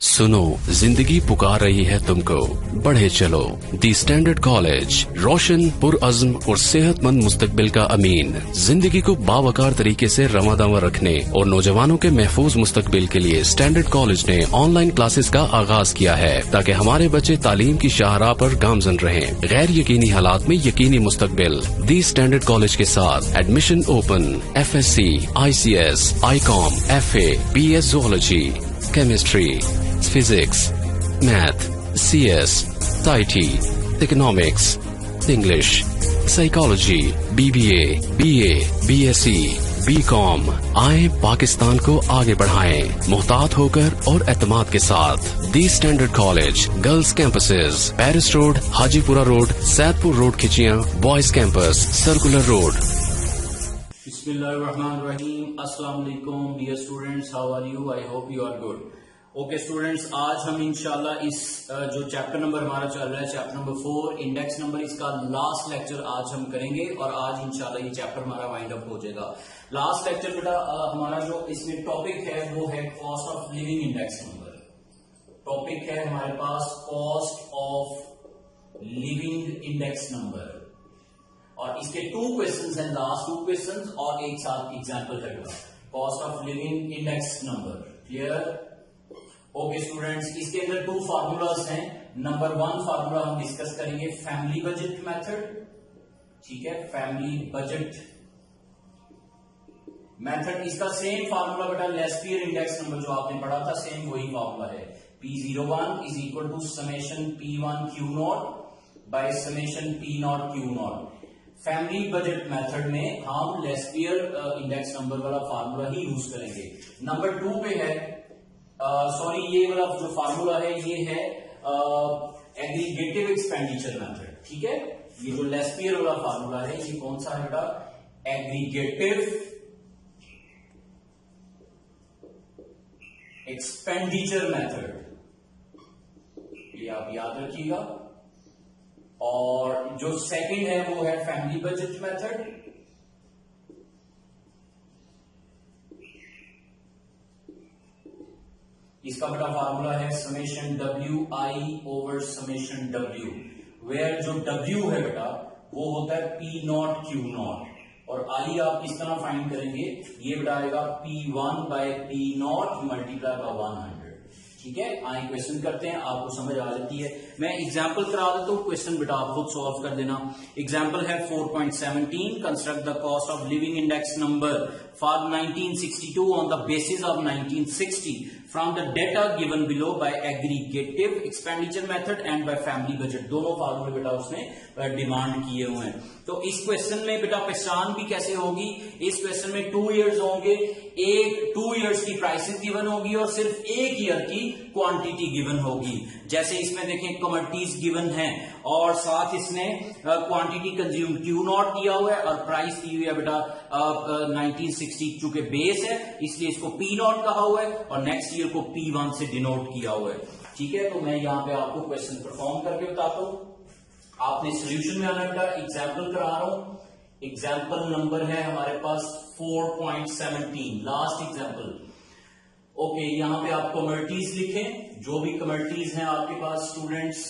सुनो, जिंदगी पुकार रही है तुमको, बढ़े चलो। दी स्टैंडर्ड कॉलेज, रोशन, पुरअज़्म और सेहतमंद मुस्तकबिल का अमीन। जिंदगी को बावकार तरीके से रवादावा रखने और नौजवानों के महफूज मुस्तकबिल के लिए स्टैंडर्ड कॉलेज ने ऑनलाइन क्लासेस का आगाज किया है, ताकि हमारे बच्चे तालीम की शाहराह पर गामजन रहें। गैर यकीनी हालात में यकीनी मुस्तकबिल। दी स्टैंडर्ड कॉलेज के साथ admission open. FSC, ICS, ICOM, FA, BS Zoology, Chemistry, Physics, Math, CS, IT, Economics, English, Psychology, BBA, BA, BSc, BCom। आए पाकिस्तान को आगे बढ़ाएं, मुहतात होकर और एतमाद के साथ। The standard college, girls campuses, Paris road, Hajipura road, Saidpur road Khichian, boys campus, circular road. बिस्मिल्लाहिर्रहमानिर्रहीम। अस्सलाम वालेकुम dear students, how are you? I hope you are good. Okay students, आज हम इंशाल्लाह इस जो चैप्टर नंबर हमारा चल रहा है, चैप्टर नंबर 4 इंडेक्स नंबर, इसका लास्ट लेक्चर आज हम करेंगे और आज इंशाल्लाह ये चैप्टर हमारा वाइंड अप हो जाएगा। लास्ट लेक्चर बेटा हमारा जो इसमें टॉपिक है वो है cost of living index number. Topic है हमारे पास cost of living index number और इसके 2 क्वेश्चंस हैं, लास्ट 2 क्वेश्चंस और एक साथ एग्जांपल है cost of living index number. Clear? Okay students, इसके अंदर 2 फार्मूलाज हैं। नंबर 1 फार्मूला हम डिस्कस करेंगे फैमिली बजट मेथड। ठीक है, फैमिली बजट मेथड। इसका सेम फार्मूला बेटा लेस्पियर इंडेक्स नंबर जो आपने पढ़ा था, सेम वही फार्मूला है। P01 is equal to summation P1 Q0 by summation P0 Q0। Family budget method में हम लेस्पियर इंडेक्स नंबर वाला फार्मूला ही यूज करेंगे। नंबर 2 पे है सॉरी ये वाला जो फार्मूला है ये है एग्रीगेटिव एक्सपेंडिचर मेथड। ठीक है, ये जो लेस्पियर वाला फार्मूला है ये कौन सा है बेटा? एग्रीगेटिव एक्सपेंडिचर मेथड, ये आप याद रखिएगा। और जो सेकंड है वो है फैमिली बजट मेथड। इसका बेटा फार्मूला है summation WI over summation W, where जो W है बेटा वो होता है P0 Q0 और I आप किस तरह फाइंड करेंगे? ये बेटा आएगा P1 bye P0 multiply by 100। ठीक है, आए क्वेश्चन करते हैं, आपको समझ आ जाती है। मैं एग्जांपल करा देता हूं, क्वेश्चन बेटा आप खुद सॉल्व कर देना। एग्जांपल है 4.17, construct the cost of living index number for 1962 on the basis of 1960 from the data given below by aggregative expenditure method and by family budget. दोनों फार्मूले बेटा उसने डिमांड किए हुए हैं। तो इस क्वेश्चन में बेटा पहचान भी कैसे होगी? इस क्वेश्चन में 2 इयर्स होंगे, 2 इयर्स की प्राइसेस गिवन होगी और सिर्फ 1 ईयर की क्वांटिटी गिवन होगी। जैसे इसमें देखें कमोडिटीज गिवन है और साथ इसने क्वांटिटी कंज्यूम Q0 दिया हुआ है और प्राइस दी हुई है बेटा 1960, चूंकि बेस है इसलिए इसको P0 कहा हुआ है और नेक्स्ट ईयर को P1 से डिनोट किया हुआ है। ठीक है, तो मैं यहां पे आपको क्वेश्चन परफॉर्म करके बताता हूं, आपने सोल्यूशन में आना बेटा। एग्जाम्पल करा रहा हूं, एग्जाम्पल नंबर है हमारे पास 4.17, लास्ट एग्जाम्पल। ओके, यहां पे आप कमोडिटीज लिखें, जो भी कमोडिटीज हैं आपके पास स्टूडेंट्स।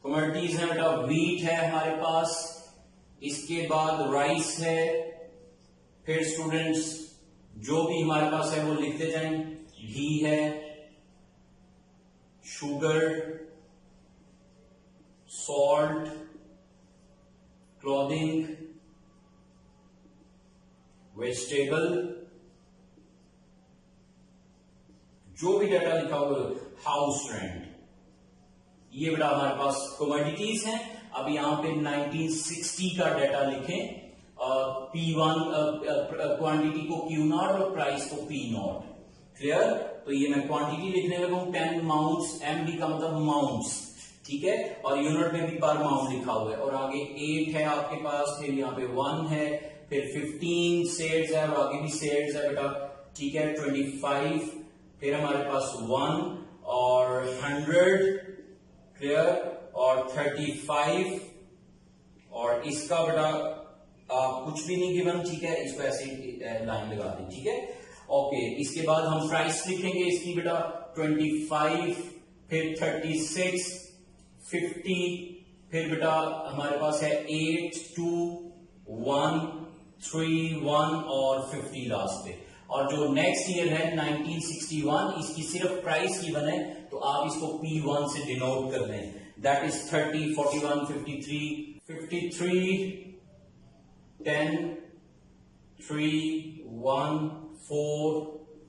कमोडिटीज है बेटा, व्हीट है हमारे पास, इसके बाद राइस है, फिर स्टूडेंट्स जो भी हमारे पास है वो लिखते जाएं। घी है, शुगर, सॉल्ट, क्लॉथिंग, वेजिटेबल, जो भी डाटा लिखा होगा, हाउस रेंट, ये बेटा हमारे पास कमोडिटीज हैं। अब यहां पे 1960 का डाटा लिखें, P1 क्वांटिटी को Q0 और प्राइस को P0। क्लियर? तो ये मैं क्वांटिटी लिखने लगा हूं 10 माउंट्स, MD का मतलब माउंट्स। ठीक है, और यूनिट में भी पर माउंट लिखा हुआ है और आगे 8 है आपके पास, फिर यहाँ पे 1 है, फिर 15 सेड्स है और आगे भी सेड्स है बेटा। ठीक है, 25, फिर हमारे पास 1 और 100, क्लियर, और 35 और इसका बेटा कुछ भी नहीं गिवन। ठीक है, इसको ऐसे लाइन लगा दी। ठीक है, ओके, इसके बाद हम प्राइस लिखेंगे इसकी बेटा 25, फिर 36, 50, फिर बेटा हमारे पास है 8, 2, 1, 3, 1 और 50 लास्ट पे। और जो नेक्स्ट ईयर है 1961, इसकी सिर्फ प्राइस गिवन है तो आप इसको P1 से डिनोट कर लें। That is 30, 41, 53, 10, 3, 1, 4,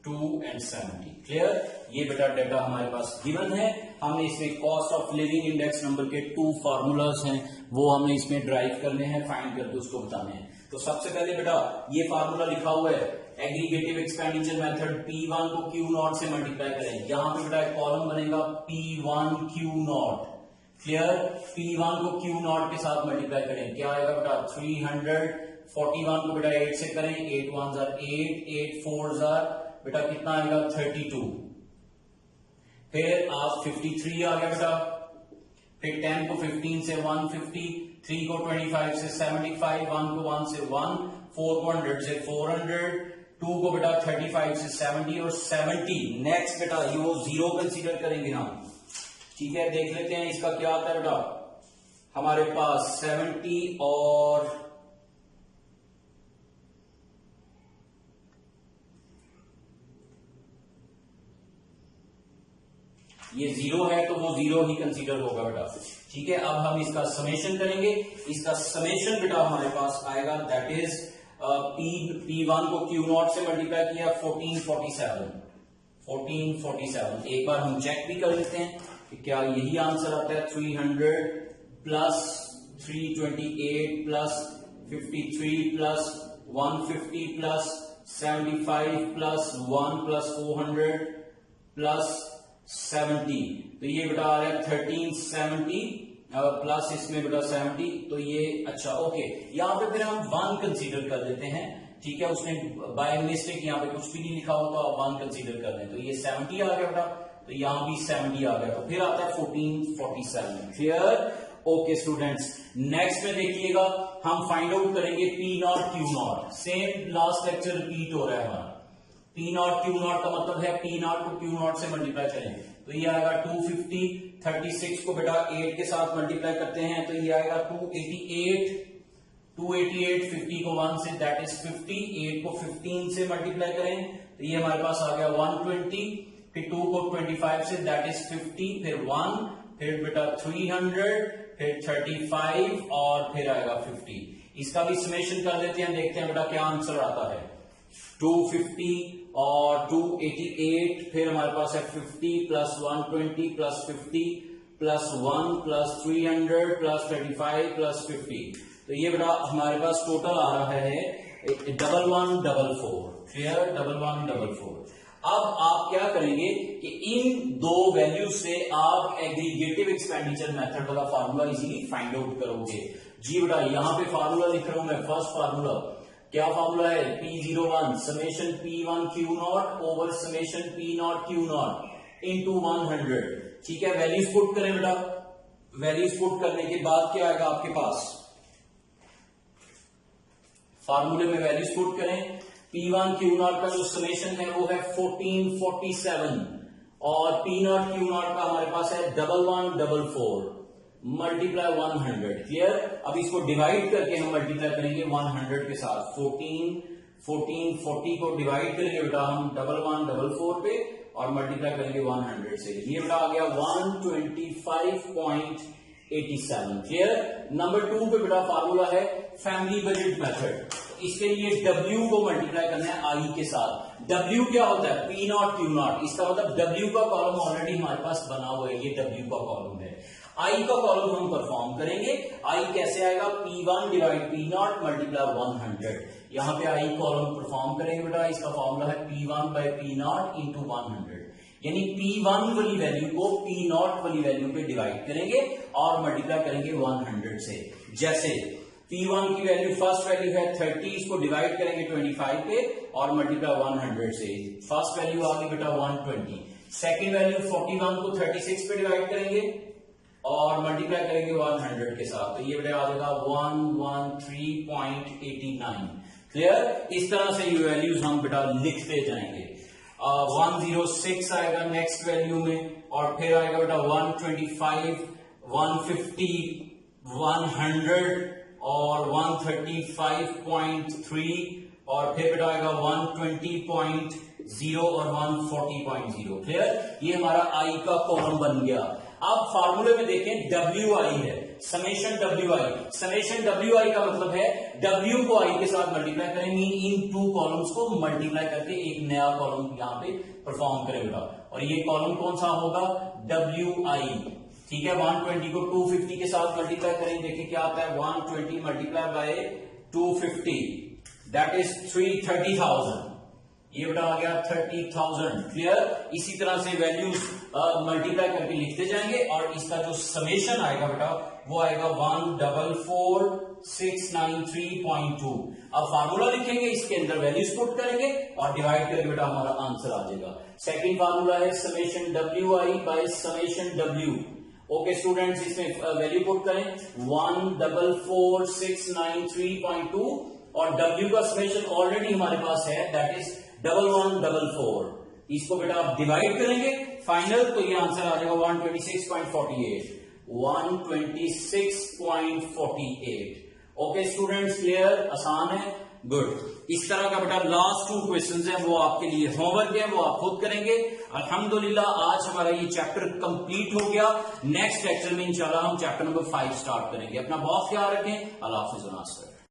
2 and 70। क्लियर? ये बेटा डेटा हमारे पास गिवन है। हमने इसमें cost of living index number के 2 फार्मूलाज हैं, वो हमें इसमें ड्राइव करने हैं, फाइंड करके उसको बताने हैं। तो सबसे पहले बेटा ये फार्मूला लिखा हुआ है, एग्रीगेटिव एक्सपेंडिचर मेथड, P1 को Q0 से मल्टीप्लाई करें। यहां पे बेटा एक कॉलम बनेगा P1 Q0। क्लियर? P1 को Q0 के साथ मल्टीप्लाई करें, क्या आएगा बेटा 300, 41 को बेटा 8 से करें, 8 1 8, 8 4 बेटा कितना आएगा 32। फिर आप 53 आ गया बेटा, फिर 10 को 15 से 150, 3 को 25 से 75, 1 को 1 से 1, 4 को 100 से 400, 2 को बेटा 35 से 70 और 70 नेक्स्ट बेटा ये वो 0 कंसीडर करेंगे हम। ठीक है, देख लेते हैं इसका क्या आता है बेटा। हमारे पास 70 और ये 0 है तो वो 0 ही कंसीडर होगा बेटा। ठीक है, अब हम इसका समेशन करेंगे। इसका समेशन बेटा हमारे पास आएगा दैट इज P1 को Q0 से मल्टीप्लाई किया 1447। एक बार हम चेक भी कर लेते हैं कि क्या यही आंसर आता है। 300 plus 328 plus 53 plus 150 plus 75 plus 1 plus 400 plus 70, तो ये बेटा आ रहा है 1370 प्लस इसमें बेटा 70, तो ये अच्छा ओके। यहाँ पे फिर हम 1 कंसीडर कर लेते हैं। ठीक है, उसने बाय मिस्टेक यहाँ पे कुछ भी नहीं लिखा हो तो आप 1 कंसीडर कर लें, तो ये 70 आ गया बेटा, तो यहाँ भी 70 आ गया, तो फिर आता है 1447। क्लियर? ओके स्टूडेंट्स, नेक्स्ट में देखिएगा हम फाइंड आउट करेंगे P0 Q0। Same last lecture repeat हो रहा है हमारा। P0 Q0 का मतलब है P0 को Q0 से मल्टीप्लाई करें तो ये आएगा 250, 36 को बेटा 8 के साथ मल्टीप्लाई करते हैं तो ये आएगा 288, 50 को 1 से दैट इज 50, 8 को 15 से मल्टीप्लाई करें तो ये हमारे पास आ गया 120, फिर 2 को 25 से दैट इज 50, फिर 1, फिर बेटा 300, फिर 35 और फिर आएगा 50। इसका भी समेशन कर लेते हैं, देखते हैं बेटा क्या आंसर आता है। 250 और 288, फिर हमारे पास है 50 plus 120 plus 50 plus 1 plus 300 plus 35 plus 50, तो ये बेटा हमारे पास टोटल आ रहा है 1144। क्लियर? 1144। अब आप क्या करेंगे कि इन दो वैल्यू से आप एग्रीगेटिव एक्सपेंडिचर मेथड वाला फार्मूला इजीली फाइंड आउट करोगे। जी बेटा यहां पे फार्मूला लिख रहा हूं मैं, फर्स्ट फार्मूला क्या फार्मूला है, P01 summation P1 Q0 over summation P0 Q0 into 100। ठीक है, वैल्यूज पुट करें बेटा। वैल्यूज पुट करने के बाद क्या आएगा आपके पास, फार्मूले में वैल्यूज पुट करें। P1 Q0 का जो समेशन है वो है 1447 और P0 Q0 का हमारे पास है 1144 मल्टीप्लाई 100। क्लियर? अब इसको डिवाइड करके हम मल्टीप्लाई करेंगे 100 के साथ। 40 को डिवाइड करेंगे बेटा हम 1144 पे और मल्टीप्लाई करेंगे 100 से। ये बेटा आ गया 125.87। क्लियर? नंबर 2 पे बेटा फार्मूला है फैमिली बजट मेथड। इसके लिए W को मल्टीप्लाई करना है I के साथ। W क्या होता है, P0 Q0। इसका मतलब W का कॉलम ऑलरेडी हमारे पास बना हुआ है, ये W का कॉलम है। I का कॉलम हम परफॉर्म करेंगे। I कैसे आएगा, P1 डिवाइड P0 मल्टीप्लाई 100। यहां पे I कॉलम परफॉर्म करेंगे बेटा, इसका फॉर्मूला है P1 बाई P0 इंटू 100, यानी P1 वाली वैल्यू को P0 वाली वैल्यू पे डिवाइड करेंगे और मल्टीप्लाई करेंगे 100 से। जैसे P1 की वैल्यू फर्स्ट वैल्यू है 30, इसको डिवाइड करेंगे 25 पे और मल्टीप्लाई 100 से। फर्स्ट वैल्यू आ गई बेटा 120। सेकंड वैल्यू 41 को 36 पे डिवाइड करेंगे और मल्टीप्लाई करेंगे 100 के साथ, तो ये बेटा आ जाएगा 113.89। क्लियर? इस तरह से ये वैल्यूज हम बेटा लिखते जाएंगे। 106 आएगा नेक्स्ट वैल्यू में, और फिर आएगा बेटा 125, 150, 100 और 135.3, और फिर बेटा आएगा 120.0 और 140.0। क्लियर? ये हमारा आई का कॉलम बन गया। अब फार्मूले में देखें WI है, समेशन WI। समेशन WI का मतलब है W को I के साथ मल्टीप्लाई करेंगे, इन टू कॉलम्स को मल्टीप्लाई करके एक नया कॉलम यहां पे परफॉर्म करेगा, और ये कॉलम कौन सा होगा? WI। ठीक है, 120 को 250 के साथ मल्टीप्लाई करेंगे, देखिए क्या आता है, 120 मल्टीप्लाई बाय 250 दैट इज 30,000। ये बेटा आ गया 30,000। क्लियर? इसी तरह से वैल्यूज मल्टीप्लाई करके लिखते जाएंगे, और इसका जो समेशन आएगा बेटा वो आएगा 144,693.2। अब फार्मूला लिखेंगे, इसके अंदर वैल्यूज पुट करेंगे और डिवाइड करके बेटा हमारा आंसर आ जाएगा। सेकंड फार्मूला है summation WI by summation W। Okay students, इसमें वैल्यू पुट करें 144,693.2, और W का समेशन ऑलरेडी हमारे पास है, दैट इज 1144। इसको बेटा आप डिवाइड करेंगे फाइनल, तो ये आंसर आ जाएगा 126.48। 126.48। Okay students, clear? आसान है, गुड। इस तरह का बेटा लास्ट 2 क्वेश्चंस हैं, वो आपके लिए होमवर्क है, वो आप खुद करेंगे। अल्हम्दुलिल्लाह आज हमारा ये चैप्टर कंप्लीट हो गया। नेक्स्ट लेक्चर में इंशाल्लाह हम चैप्टर नंबर 5 स्टार्ट करेंगे। अपना बहुत ख्याल रखें। अल्लाह हाफिज़।